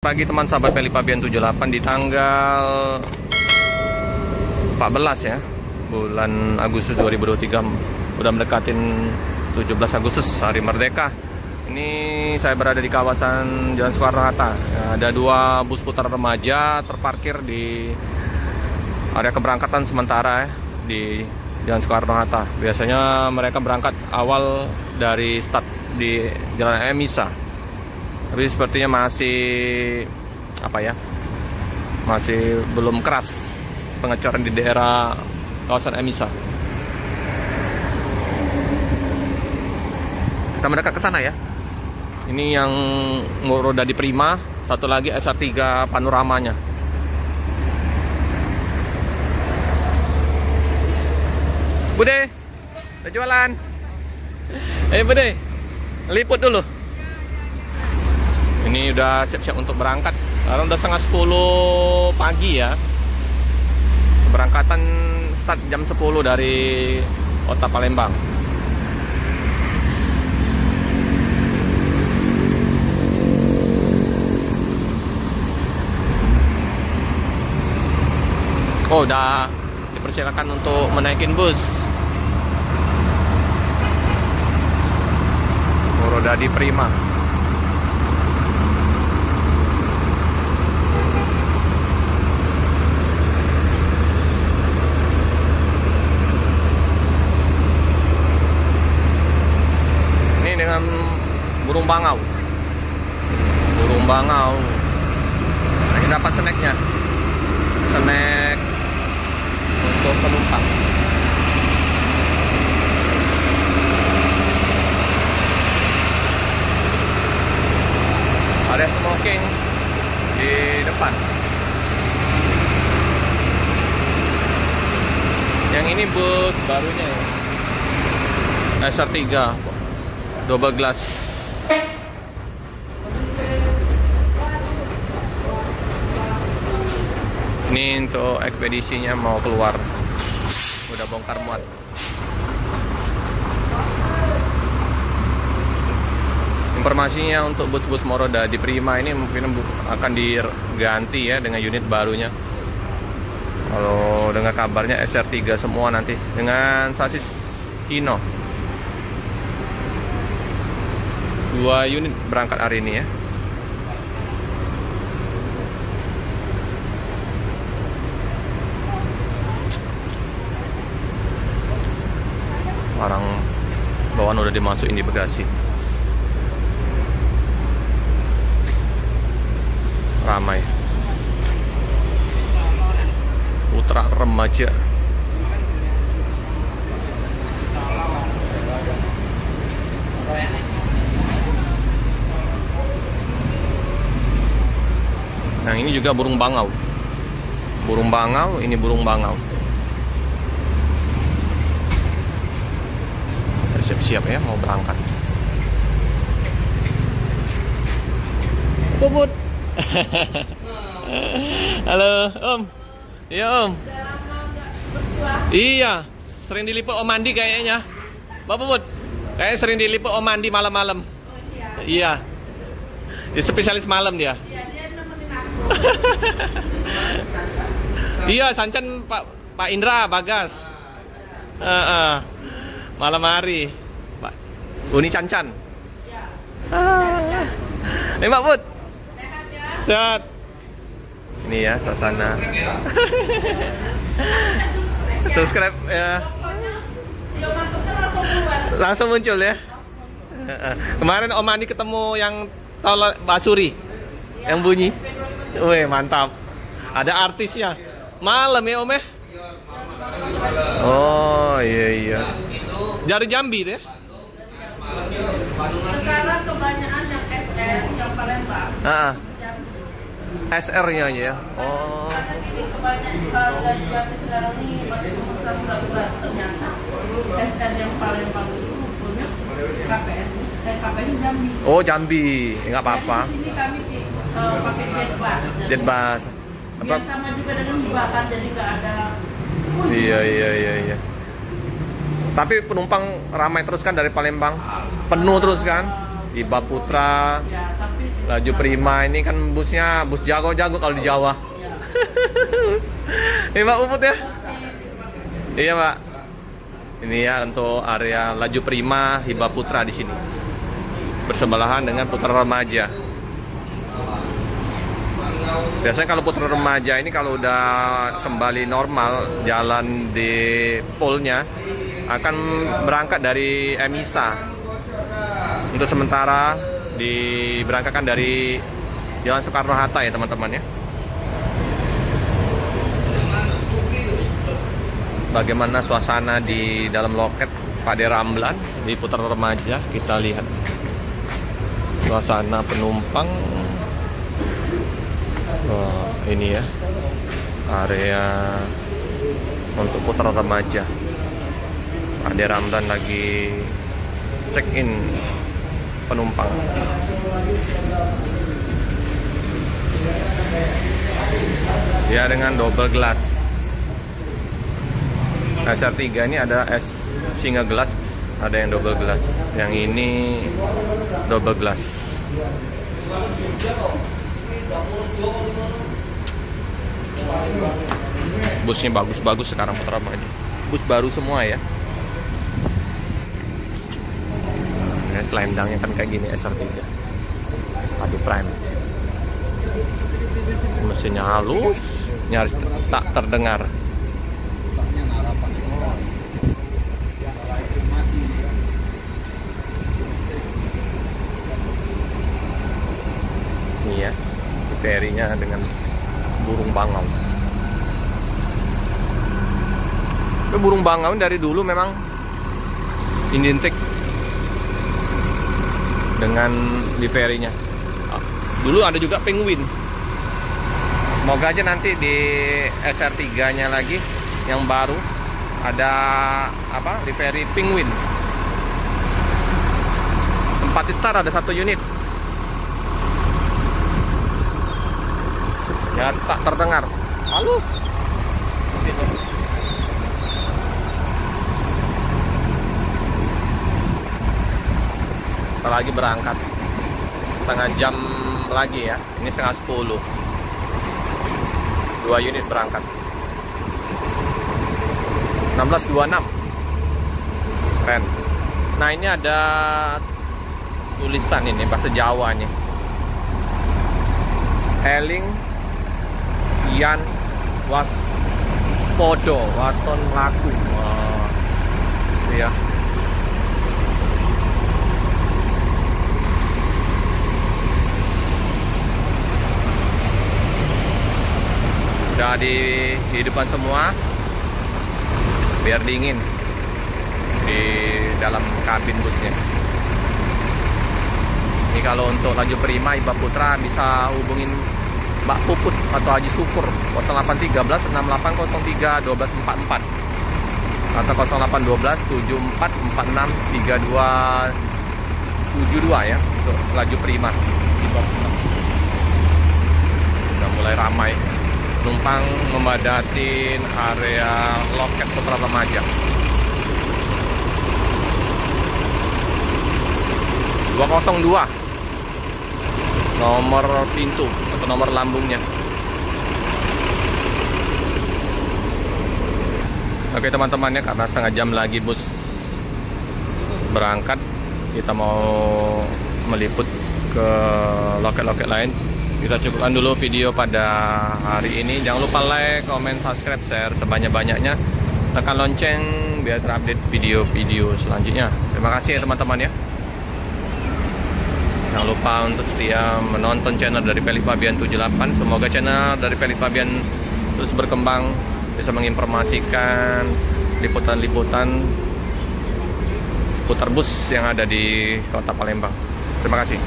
Pagi teman sahabat Peli Pabian 78 di tanggal 14 ya, bulan Agustus 2023, udah mendekatin 17 Agustus hari Merdeka. Ini saya berada di kawasan Jalan Soekarno-Hatta. Ada dua bus putar remaja terparkir di area keberangkatan sementara ya, di Jalan Soekarno-Hatta. Biasanya mereka berangkat awal dari start di Jalan Emisa. Tapi sepertinya masih masih belum keras pengecoran di daerah kawasan Emisa. Kita mendekat ke sana ya. Ini yang roda di Prima, satu lagi SR3 panoramanya. Bude, udah jualan. Bude, liput dulu. Ini udah siap-siap untuk berangkat. Sekarang udah setengah 10 pagi ya. Keberangkatan start jam 10 dari kota Palembang. Oh, udah dipersilakan untuk menaikin bus. Roda di Prima. Dengan burung bangau. Nah, ini dapat snacknya, snack untuk penumpang. Ada smoking di depan. Yang ini bus barunya ya, SR3 double glass. Ini untuk ekspedisinya mau keluar, udah bongkar muat. Informasinya untuk bus-bus Moroda di Prima ini mungkin akan diganti ya dengan unit barunya. Kalau dengar kabarnya SR3 semua nanti dengan sasis Hino. 2 unit berangkat hari ini ya. Barang bawaan udah dimasukin di bagasi. Ramai. Putra remaja. Nah, ini juga burung bangau. Ini burung bangau. Siap-siap ya mau berangkat. Bubut. Halo, Om. Iya, Om. Iya, sering diliput Om Mandi kayaknya. Bapak Bubut, kayaknya sering diliput Om Mandi malam-malam. Iya. Dia spesialis malam dia. Iya, Sancan Pak Indra Bagas. Malam hari Pak Uni Cancan. Nih Mbak Bud. Sehat. Ini ya suasana. Subscribe ya. Langsung muncul ya. Kemarin Om Andi ketemu yang tahu Basuri yang bunyi. Wih, mantap. Ada artisnya. Malam ya, Om ya? Oh, iya. Dari Jambi deh. Sekarang kebanyakan yang SR, yang Palembang. SR-nya ya. Oh. Karena ini kebanyakan dari Jambi sekarang ini masih berusaha surat-surat. Ternyata SR yang Palembang itu punya KPN. KPN Jambi. Oh, Jambi. Enggak apa-apa. Di sini kami pakai jetbus. Jetbus. Biar sama juga dengan dibakar, jadi nggak ada. Iya. Tapi penumpang ramai terus kan dari Palembang, penuh terus kan, Iba Putra. Ya, tapi Laju Prima ini kan busnya bus jago-jago kalau di Jawa. Ya. Ini Pak Puput ya? Iya Pak. Ini ya untuk area Laju Prima Hiba Putra di sini. Bersebelahan dengan Putra Remaja. Biasanya kalau Putra Remaja ini kalau udah kembali normal jalan di polnya akan berangkat dari Emisa. Untuk sementara diberangkatkan dari Jalan Soekarno-Hatta ya teman-teman ya. Bagaimana suasana di dalam loket Pade Ramlan di Putra Remaja, kita lihat suasana penumpang. Oh, ini ya area untuk Putra Remaja. Pade Ramlan lagi check in penumpang. Ya, dengan double glass. SR3 ini ada single glass, ada yang double glass. Yang ini double glass. Busnya bagus-bagus sekarang Putra Remaja. Bus baru semua ya. Kelendangnya kan kayak gini SR3 Padu Prime. Mesinnya halus, nyaris tak terdengar. Ini ya ferinya dengan burung bangau. Burung bangau dari dulu memang identik dengan liverinya. Dulu ada juga penguin. Semoga aja nanti di SR3 nya lagi yang baru ada apa, livery penguin. Tempat Star ada 1 unit. Ya tak terdengar. Halus. Lagi berangkat setengah jam lagi ya. Ini setengah 10. 2 unit berangkat 16.26. Keren. Nah ini ada tulisan ini bahasa Jawa nih. Eling Yan Waspodo Waton Laku. Wah, ya. Udah di depan semua biar dingin di dalam kabin busnya. Ini kalau untuk Laju Prima Hiba Putra bisa hubungin Mbak Puput atau Haji Syukur 0813 6803 1244 atau 0812 7446 3272 ya untuk Laju Prima Hiba Putra. Udah mulai ramai. Penumpang memadatin area loket Putra Remaja. 202 nomor pintu atau nomor lambungnya. Oke teman-teman ya, karena setengah jam lagi bus berangkat, kita mau meliput ke loket-loket lain. Kita cukupkan dulu video pada hari ini. Jangan lupa like, comment, subscribe, share sebanyak-banyaknya. Tekan lonceng biar terupdate video-video selanjutnya. Terima kasih ya teman-teman ya. Jangan lupa untuk setia menonton channel dari Pelik Fabian 78. Semoga channel dari Pelik Fabian terus berkembang, bisa menginformasikan liputan-liputan seputar bus yang ada di Kota Palembang. Terima kasih.